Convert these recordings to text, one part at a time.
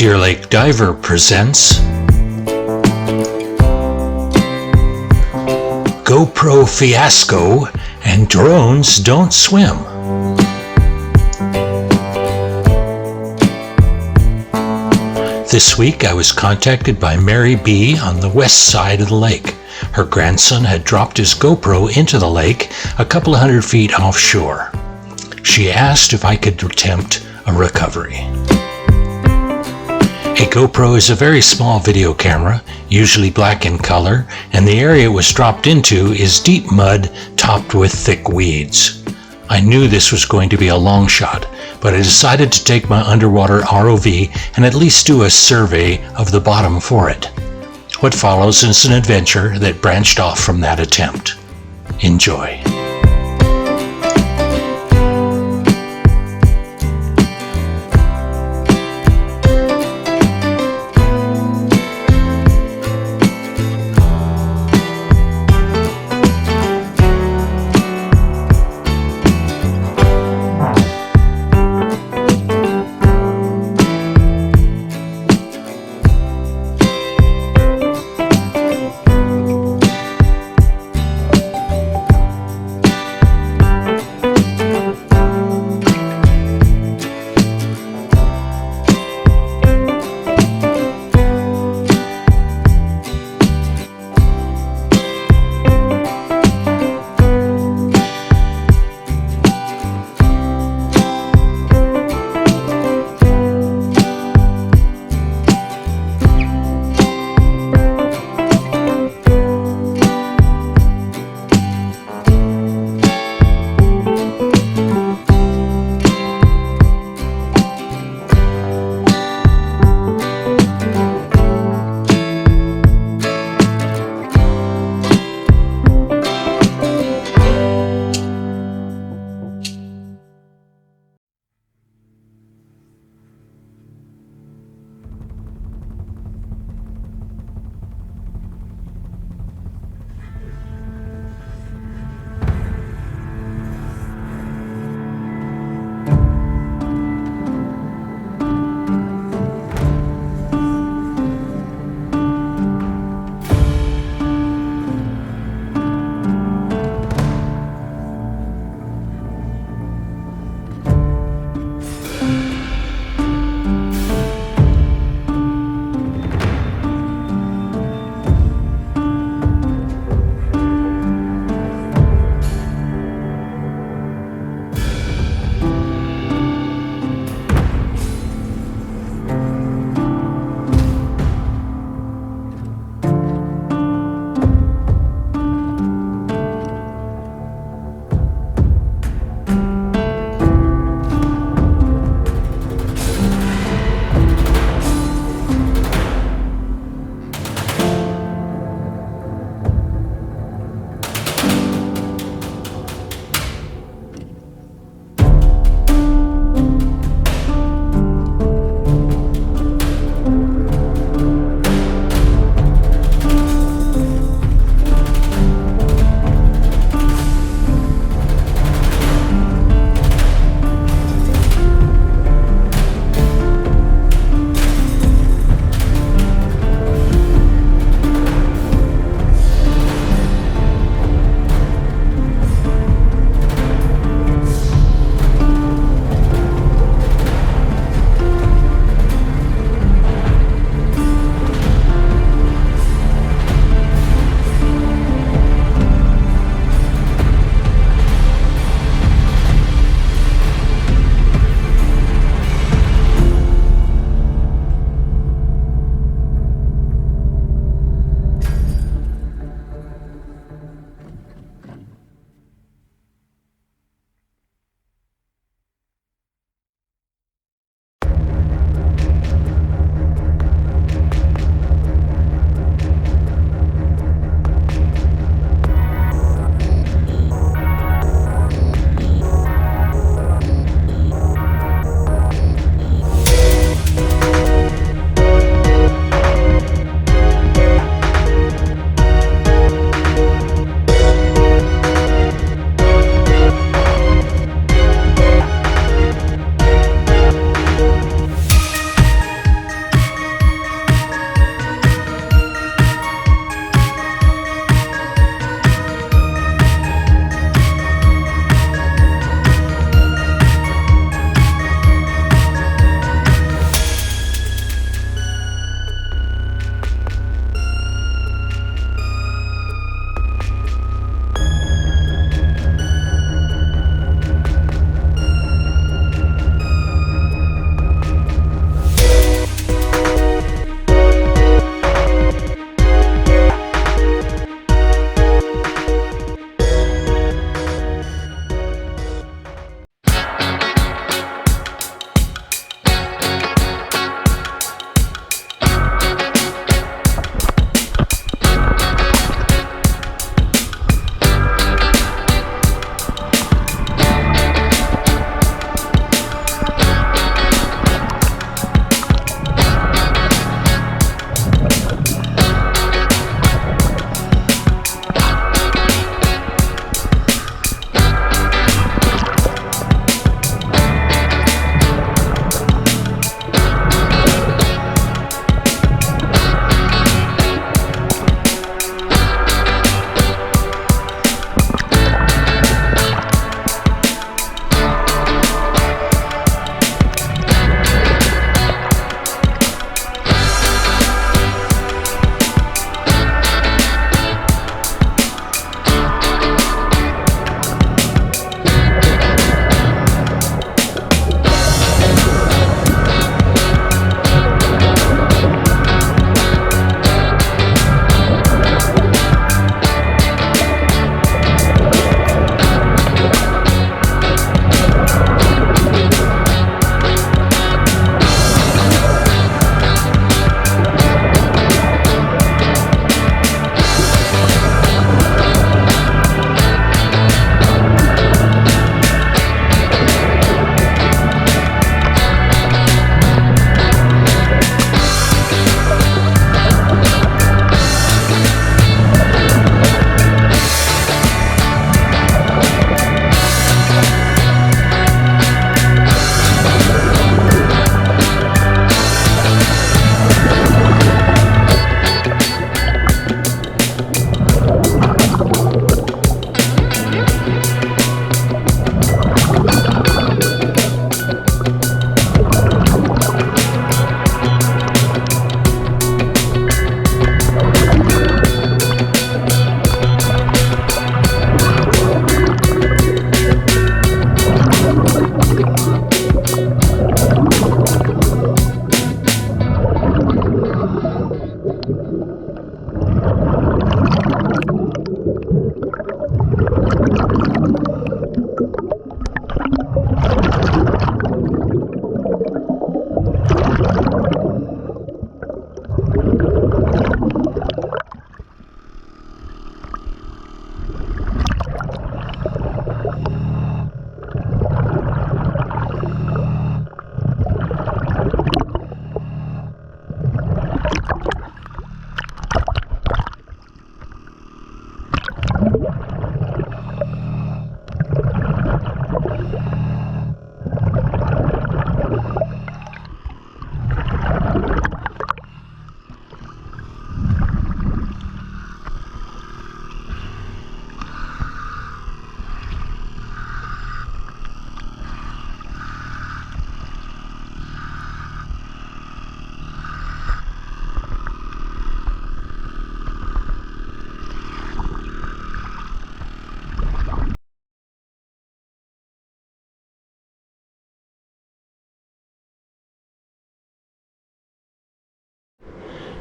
Deer Lake Diver presents GoPro Fiasco and Drones Don't Swim. This week I was contacted by Mary B. on the west side of the lake. Her grandson had dropped his GoPro into the lake a couple of 100 feet offshore. She asked if I could attempt a recovery. A GoPro is a very small video camera, usually black in color, and the area it was dropped into is deep mud topped with thick weeds. I knew this was going to be a long shot, but I decided to take my underwater ROV and at least do a survey of the bottom for it. What follows is an adventure that branched off from that attempt. Enjoy.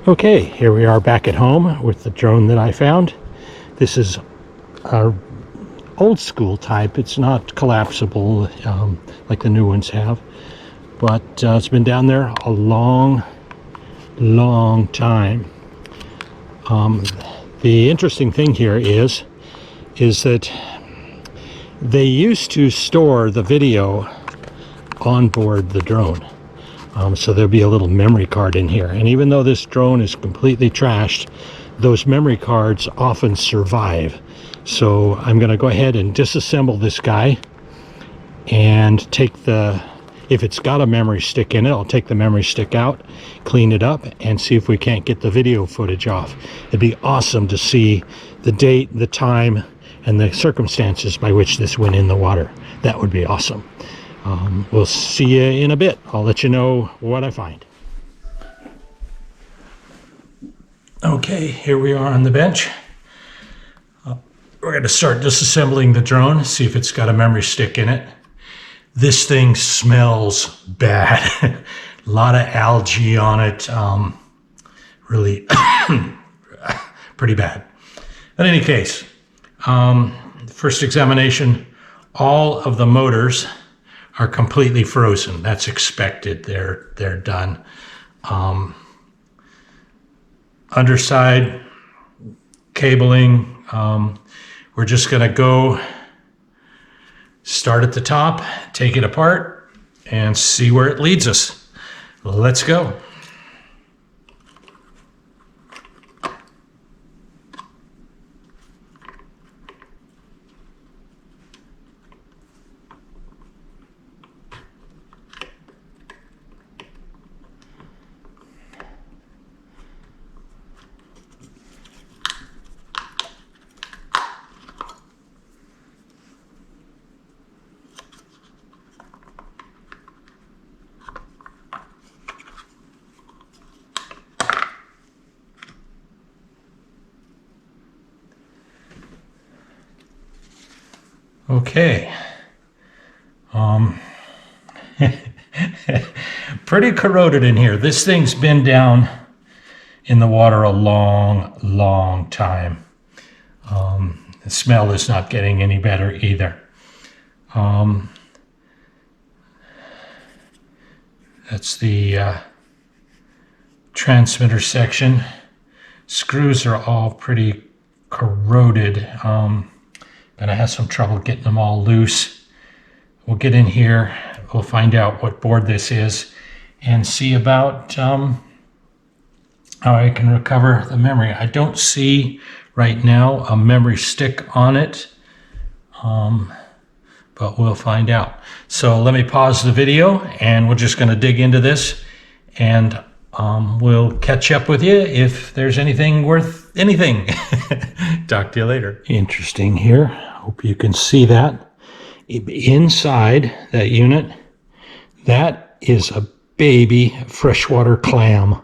Okay, here we are back at home with the drone that I found. This is our old school type. It's not collapsible like the new ones have, but it's been down there a long time. The interesting thing here is that they used to store the video on board the drone. So there'll be a little memory card in here. And even though this drone is completely trashed, those memory cards often survive. So I'm going to go ahead and disassemble this guy and take if it's got a memory stick in it, I'll take the memory stick out, clean it up, and see if we can't get the video footage off. It'd be awesome to see the date, the time, and the circumstances by which this went in the water. That would be awesome. We'll see you in a bit. I'll let you know what I find. Okay, here we are on the bench. We're going to start disassembling the drone, see if it's got a memory stick in it. This thing smells bad. A lot of algae on it. Really pretty bad. In any case, first examination, all of the motors are completely frozen. That's expected. They're done. Underside cabling. We're just going to go start at the top, take it apart, and see where it leads us. Let's go. Okay. Pretty corroded in here. This thing's been down in the water a long time. The smell is not getting any better either. That's the transmitter section. Screws are all pretty corroded. Gonna have some trouble getting them all loose. We'll get in here, we'll find out what board this is and see about how I can recover the memory. I don't see right now a memory stick on it, but we'll find out. So let me pause the video and we're just gonna dig into this, and we'll catch up with you if there's anything worth anything. Talk to you later. Interesting here. Hope you can see that. Inside that unit, that is a baby freshwater clam.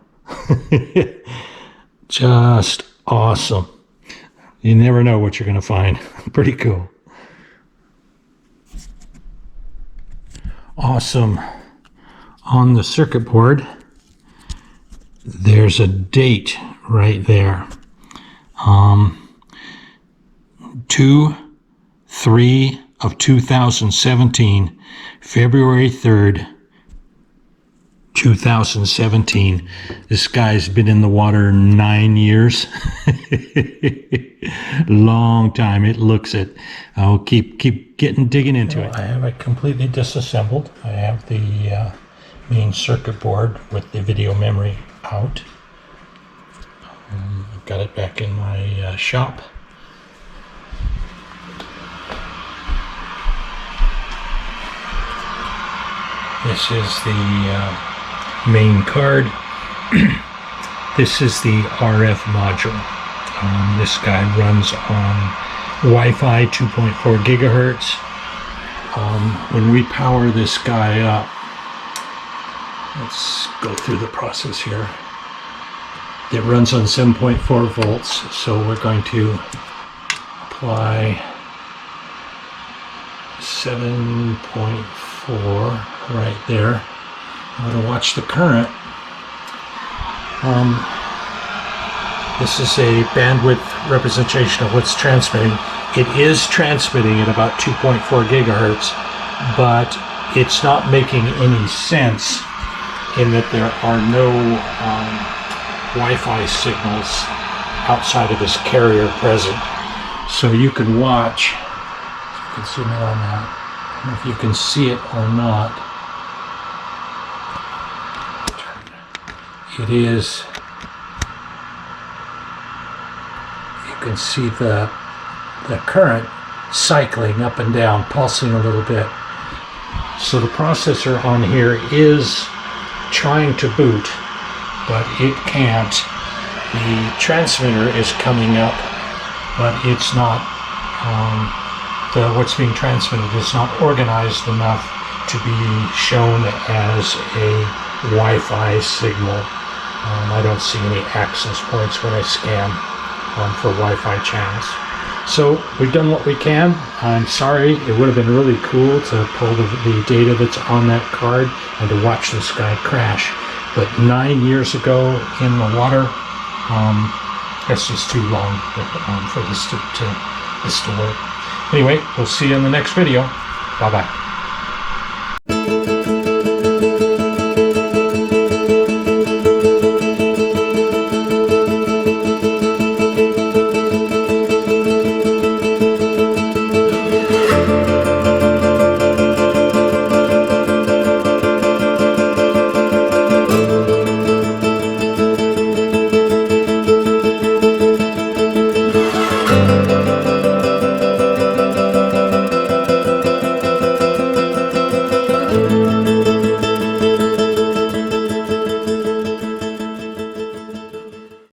Just awesome. You never know what you're going to find. Pretty cool. Awesome. On the circuit board, there's a date right there. 2/3 of 2017, February 3rd, 2017. This guy's been in the water 9 years. Long time. It looks it. I'll keep digging into it. I have it completely disassembled. I have the main circuit board with the video memory out. I've got it back in my shop. This is the main card. This is the RF module. This guy runs on Wi-Fi 2.4 gigahertz. When we power this guy up, let's go through the process here. It runs on 7.4 volts, so we're going to apply 7.4 right there. I'm going to watch the current. This is a bandwidth representation of what's transmitting. It is transmitting at about 2.4 gigahertz, but it's not making any sense in that there are no Wi-Fi signals outside of this carrier present. So you can watch, you can zoom in on that. I don't know if you can see it or not. It is, you can see the current cycling up and down, pulsing a little bit. So the processor on here is trying to boot, but it can't. The transmitter is coming up, but it's not, what's being transmitted is not organized enough to be shown as a Wi-Fi signal. I don't see any access points when I scan for Wi-Fi channels. So we've done what we can. I'm sorry, it would have been really cool to pull the data that's on that card and to watch this guy crash. But 9 years ago in the water, that's just too long for this to work. Anyway, we'll see you in the next video. Bye-bye.